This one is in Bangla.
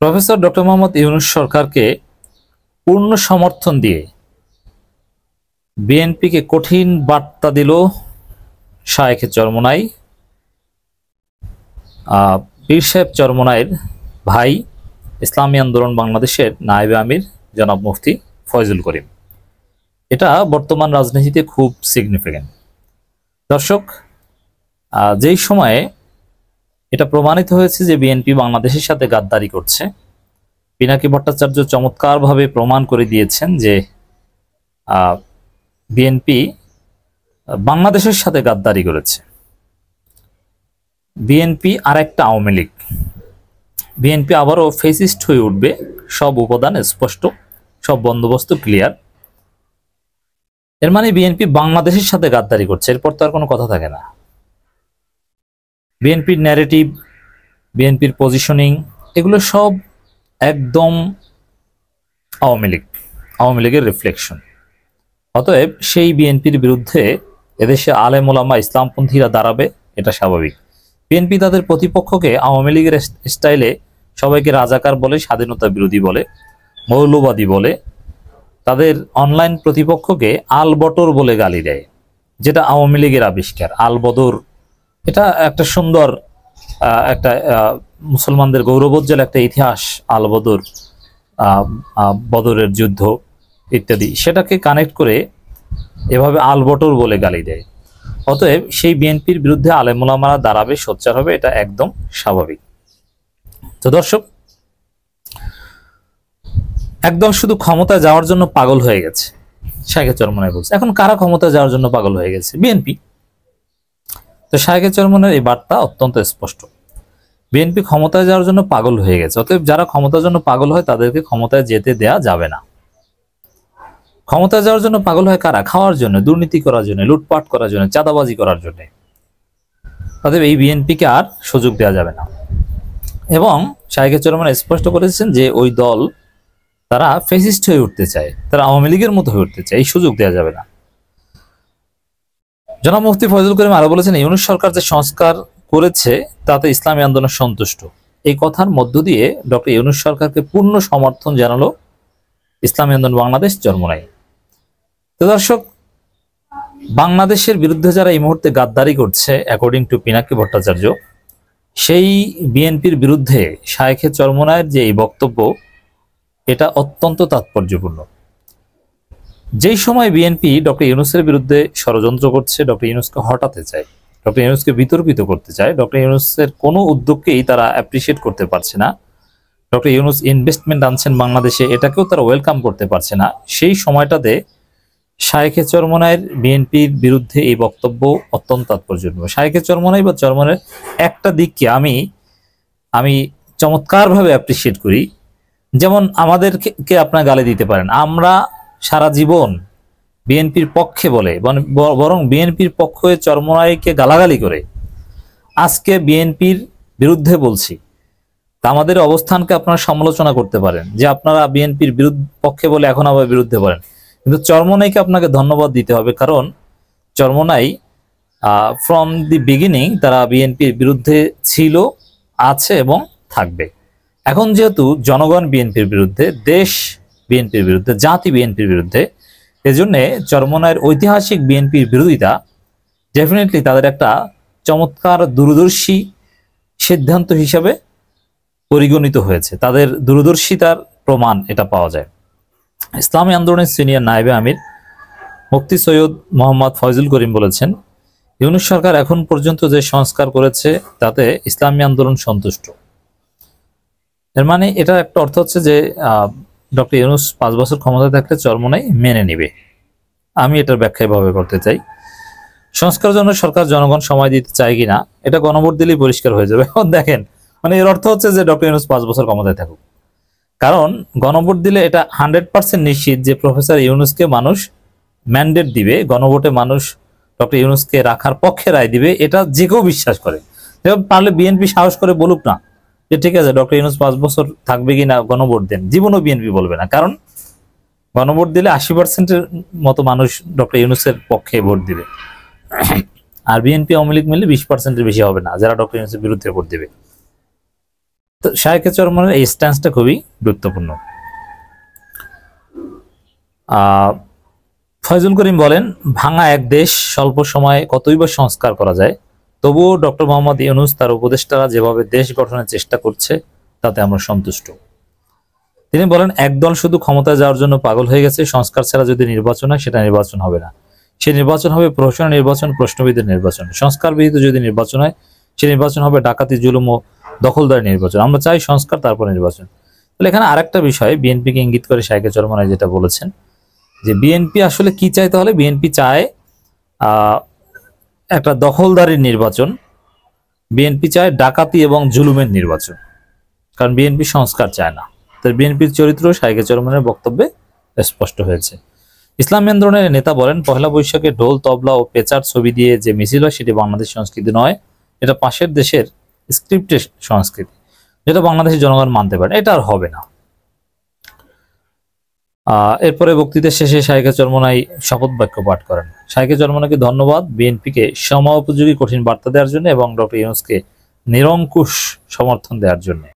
প্রফেসর ডক্টর মোহাম্মদ ইউনূস সরকারকে পূর্ণ সমর্থন দিয়ে বিএনপিকে কঠিন বার্তা দিল শায়েখে চরমোনাই। পীর সাহেব চরমোনাইয়ের ভাই, ইসলামী আন্দোলন বাংলাদেশের নায়েবে আমির জনাব মুফতি ফয়জুল করিম। এটা বর্তমান রাজনীতিতে খুব সিগনিফিক্যান্ট। দর্শক, যেই সময়ে এটা প্রমাণিত হয়েছে যে বিএনপি বাংলাদেশের সাথে গাদ্দারি করছে, পিনাকি ভট্টাচার্য চমৎকারভাবে প্রমাণ করে দিয়েছেন যে বিএনপি বাংলাদেশের সাথে গাদ্দারি করেছে। বিএনপি আর একটা আওয়ামী লীগ, বিএনপি আবারও ফেসিস্ট হয়ে উঠবে। সব উপাদান স্পষ্ট, সব বন্দোবস্ত ক্লিয়ার। এর মানে বিএনপি বাংলাদেশের সাথে গাদ্দারি করছে, এরপর তো আর কোনো কথা থাকে না। বিএনপির ন্যারেটিভ, বিএনপির পজিশনিং, এগুলো সব একদম আওয়ামী লীগের রিফ্লেকশন। অতএব সেই বিএনপির বিরুদ্ধে এদেশে আলেম ওলামা ইসলামপন্থীরা দাঁড়াবে, এটা স্বাভাবিক। বিএনপি তাদের প্রতিপক্ষকে আওয়ামী লীগের স্টাইলে সবাইকে রাজাকার বলে, স্বাধীনতা বিরোধী বলে, মৌলবাদী বলে, তাদের অনলাইন প্রতিপক্ষকে আলবটর বলে গালি দেয়, যেটা আওয়ামী লীগের আবিষ্কার। আলবদর, এটা একটা সুন্দর একটা মুসলমানদের গৌরবোজ্জ্বল একটা ইতিহাস। আলবদর, বদরের যুদ্ধ ইত্যাদি, সেটাকে কানেক্ট করে এভাবে আলবটর বলে গালি দেয়। অতএব সেই বিএনপির বিরুদ্ধে আলেম ওলামারা দাঁড়াবে, সোচ্চার হবে, এটা একদম স্বাভাবিক। তো দর্শক, একদম শুধু ক্ষমতায় যাওয়ার জন্য পাগল হয়ে গেছে শায়েখে চরমোনাই বলছে। এখন কারা ক্ষমতায় যাওয়ার জন্য পাগল হয়ে গেছে? বিএনপি। তো শায়েখে চরমোনাইয়ের এই বার্তা অত্যন্ত স্পষ্ট, বিএনপি ক্ষমতায় যাওয়ার জন্য পাগল হয়ে গেছে। অতএব যারা ক্ষমতার জন্য পাগল হয় তাদেরকে ক্ষমতায় যেতে দেয়া যাবে না। ক্ষমতায় যাওয়ার জন্য পাগল হয় কারা? খাওয়ার জন্য, দুর্নীতি করার জন্য, লুটপাট করার জন্য, চাঁদাবাজি করার জন্য। অতএব এই বিএনপিকে আর সুযোগ দেওয়া যাবে না। এবং শায়েখে চরমোনাই স্পষ্ট করেছেন যে ওই দল, তারা ফেসিস্ট হয়ে উঠতে চায়, তারা আওয়ামী লীগের মতো হয়ে উঠতে চায়, এই সুযোগ দেওয়া যাবে না। জনাব মুফতি ফয়জুল করিম আরো বলেছেন, ইউনূস সরকার যে সংস্কার করেছে তাতে ইসলামী আন্দোলন সন্তুষ্ট। এই কথার মধ্য দিয়ে ডক্টর ইউনূস সরকারকে পূর্ণ সমর্থন জানালো ইসলামী আন্দোলন বাংলাদেশ চরমোনাই। তো দর্শক, বাংলাদেশের বিরুদ্ধে যারা এই মুহূর্তে গাদ্দারি করছে অ্যাকর্ডিং টু পিনাকি ভট্টাচার্য, সেই বিএনপির বিরুদ্ধে শায়েখে চরমোনাইয়ের যে এই বক্তব্য, এটা অত্যন্ত তাৎপর্যপূর্ণ। যেই সময় বিএনপি ডক্টর ইউনূসের বিরুদ্ধে ষড়যন্ত্র করছে, ডক্টর ইউনূসকে হটাতে চায়, ডক্টর ইউনূসকে বিতর্কিত করতে চায়, ডক্টর ইউনূসের কোনো উদ্যোগকেই তারা অ্যাপ্রিসিয়েট করতে পারছে না, ডক্টর ইউনূস ইনভেস্টমেন্ট আনছেন বাংলাদেশে, এটাকেও তারা ওয়েলকাম করতে পারছে না, সেই সময়টাতে শায়েখে চরমোনাইয়ের বিএনপির বিরুদ্ধে এই বক্তব্য অত্যন্ত তাৎপর্যপূর্ণ। শায়েখে চরমোনাই বা চরমোনাইয়ের একটা দিককে আমি চমৎকারভাবে অ্যাপ্রিসিয়েট করি। যেমন আমাদেরকে আপনার গালি দিতে পারেন, আমরা সারা জীবন বিএনপির পক্ষে বলে, বরং বিএনপির পক্ষ হয়ে চরমোনাইকে গালাগালি করে আজকে বিএনপির বিরুদ্ধে বলছি। তা আমাদের অবস্থানকে আপনারা সমালোচনা করতে পারেন যে আপনারা বিএনপির পক্ষে বলে এখন আবার বিরুদ্ধে বলেন, কিন্তু চরমোনাইকে আপনাকে ধন্যবাদ দিতে হবে, কারণ চরমোনাই ফ্রম দি বিগিনিং তারা বিএনপির বিরুদ্ধে ছিল, আছে এবং থাকবে। এখন যেহেতু জনগণ বিএনপির বিরুদ্ধে, দেশ বিএনপির বিরুদ্ধে, জাতি বিএনপির বিরুদ্ধে, এজন্যে চরমোনাইয়ের ঐতিহাসিক বিএনপির বিরোধিতা ডেফিনেটলি তাদের একটা চমৎকার দূরদর্শী সিদ্ধান্ত হিসাবে পরিগণিত হয়েছে। তাদের দূরদর্শিতার প্রমাণ এটা পাওয়া যায়। ইসলামী আন্দোলনের সিনিয়র নায়েবে আমির মুফতি সৈয়দ মোহাম্মদ ফয়জুল করিম বলেছেন, ইউনূস সরকার এখন পর্যন্ত যে সংস্কার করেছে তাতে ইসলামী আন্দোলন সন্তুষ্ট। এর মানে এটা একটা অর্থ হচ্ছে যে ডক্টর ইউনূস 5 বছর ক্ষমতায় থাকলে চরমোনাই মেনে নিবে। আমি এটার ব্যাখ্যা এভাবে করতে চাই। সংস্কারের জন্য সরকার জনগণ সময় দিতে চায় কিনা এটা গণভোট দিলেই পরিষ্কার হয়ে যাবে। এখন দেখেন, মানে এর অর্থ হচ্ছে যে ডক্টর ইউনূস 5 বছর ক্ষমতায় থাকুক, কারণ গণভোট দিলে এটা 100% নিশ্চিত যে প্রফেসর ইউনূসকে মানুষ ম্যান্ডেট দিবে, গণভোটে মানুষ ডক্টর ইউনূসকে রাখার পক্ষে রায় দিবে, এটা যে কেউ বিশ্বাস করে। পারলে বিএনপি সাহস করে বলুক না যে ঠিক আছে ডক্টর ইউনূস 5 বছর থাকবে কিনা গণভোট দেন, জীবনও বিএনপি বলবে না, কারণ গণভোট দিলে 80%-এর মতো মানুষ ডক্টর ইউনূসের পক্ষে ভোট দিবে, আর বিএনপি আওয়ামী লীগ মিলে 20%-এর বেশি হবে না যারা ডক্টর ইউনূসের বিরুদ্ধে ভোট দিবে। তো শায়েখে চরমনের এই স্ট্যান্সটা খুবই গুরুত্বপূর্ণ। ফয়জুল করিম বলেন, ভাঙা এক দেশ স্বল্প সময়ে কতই বা সংস্কার করা যায়, তবুও ডক্টর মোহাম্মদ ইউনূস তার উপদেষ্টারা যেভাবে দেশ গঠনের চেষ্টা করছে তাতে আমরা সন্তুষ্ট। তিনি বলেন, একদল শুধু ক্ষমতায় যাওয়ার জন্য পাগল হয়ে গেছে। সংস্কার ছাড়া যদি নির্বাচন হয় সেটা নির্বাচন হবে না, সে নির্বাচন হবে প্রহসনের নির্বাচন, প্রশ্নবিদের নির্বাচন। সংস্কার বিহিত যদি নির্বাচন হয় সে নির্বাচন হবে ডাকাতি, জুলুম ও দখলদারি নির্বাচন। আমরা চাই সংস্কার, তারপর নির্বাচন। তাহলে এখানে আরেকটা বিষয় বিএনপিকে ইঙ্গিত করে শায়েখে চরমনাই যেটা বলেছেন যে বিএনপি আসলে কি চায়, তাহলে বিএনপি চায় একটা দখলদারির নির্বাচন, বিএনপি চায় ডাকাতি এবং জুলুমের নির্বাচন, কারণ বিএনপি সংস্কার চায় না। তাই বিএনপির চরিত্র শায়েখে চরমনের বক্তব্যে স্পষ্ট হয়েছে। ইসলামী আন্দোলনের নেতা বলেন, পহেলা বৈশাখে ঢোল, তবলা ও পেঁচার ছবি দিয়ে যে মিছিল হয় সেটি বাংলাদেশ সংস্কৃতি নয়, এটা পাশের দেশের স্ক্রিপ্টের সংস্কৃতি, যেটা বাংলাদেশের জনগণ মানতে পারে, এটা আর হবে না। এরপরে বক্তৃতার শেষে শায়েখে চরমনাই শপথ বাক্য পাঠ করেন। শায়েখে চরমনাইকে ধন্যবাদ বিএনপিকে সময়োপযোগী কঠিন বার্তা দেওয়ার জন্য এবং ডক্টর ইউনূসকে নিরঙ্কুশ সমর্থন দেওয়ার জন্য।